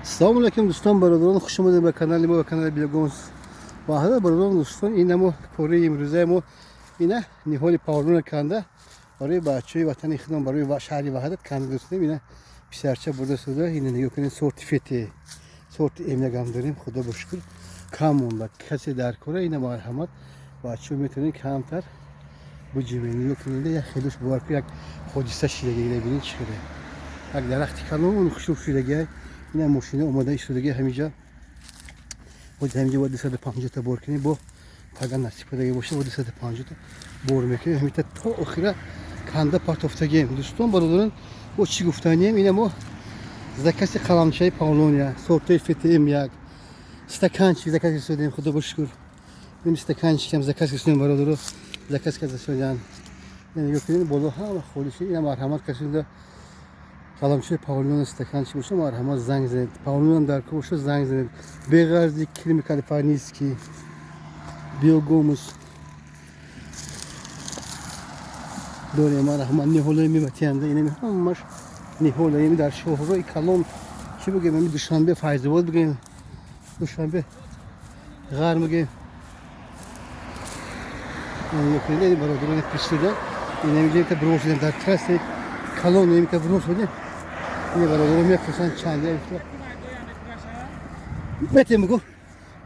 Assalomu alaykum do'stlar, birodaron, xush omaded به کانال ما و کانال بیلگونز. واحد برادران دوستان، این ما کاری امروزه ما اینه نهال پاولون کنده برای بچه‌های وطن خودم، برای شهر وحدت کنده دوستان. اینه پسرچه برده شده، اینه نگاه کنین سرتیفیکت سرت امنگام داریم، خدا رو شکر. کم مونده کسی در کره اینه مرحمت بچه‌ها میتونین کمتر بجیبین. نگاه کنین یک خیلیش بارک یک حادثه شده ببینید چیه. یک درختی کلون خوشو شده. این ماشین اومده ایستادگی همینجا بود، همینجا با 250 تا بار کنی با اگر نصیب پیدا باشه با 250 تا بار میکنی همین تا آخر کنده پارت افتگیم. دوستان برادران با چی گفتنیم، اینه ما زکات قلمچه پاولونیا سورت فتیم یک استکانچ زکات رسیدیم، خدا رو شکر. این استکانچ کم زکات رسیدیم برادران، زکات که رسیدن یعنی گفتین بالا ها خودش این مرحمت کشیده. قلمچه پاولون استکانچی باشه مرحمت زنگ زنید، پاولون در کوشه زنگ زنید. بغرضی کریم کالیفرنیسکی بیوگوموس دوره مرحمت نهولای میمتینده. اینه همش نهولای در شهرهای کلام چی بگیم، می دوشنبه فیض‌آباد بگیم، دوشنبه غرب بگیم. این یکی برادران پیش‌دار اینه میگه که بروز در ترس کلام نمی که بروز بده. این برادران میفرستن چند تا بهتیم بگو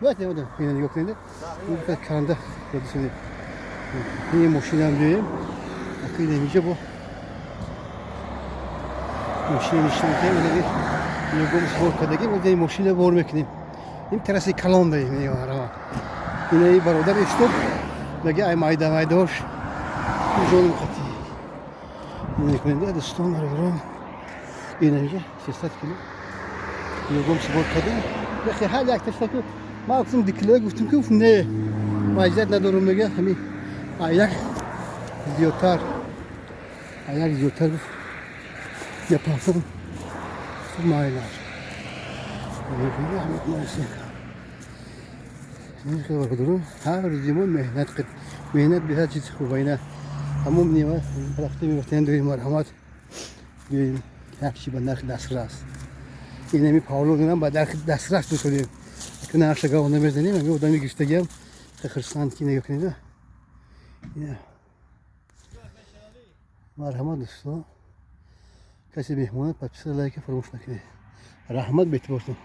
بهتیم بودم. اینه نگاه کنید این که کنده شده. این ماشین هم داریم اکی نمیشه با ماشین نشون کنیم. اینه گم سوار کردگی و این ماشین رو بار میکنیم. این ترسی کلام داریم. اینه برادر استوب میگه ای مایداش جون قطعی. اینه کنید دوستان برادران اینه میگه 300 کیلو یوگم سوار کردیم. بخیر حال یک تشکر ما گفتم دیکلای گفتم که نه ماجرا ندارم میگه همین یک زیادتر یا پاسم مایلار میگه همین ماشین این که برادران هر روزیمون مهنت به هر چیز خوبه. اینا همون نیمه رفته میگفتن دوی مرحمت بیاین یک چی به نرخ دسترس. این همی پاولون هم با دسترس دوستیم که نقشه گاونه میزنیم. همی آدمی گشتگی هم خرسند که نگاه کنید. مرحمت دوستان، کسی مهمانت پس لایک فراموش نکنید. رحمت بیت باشون.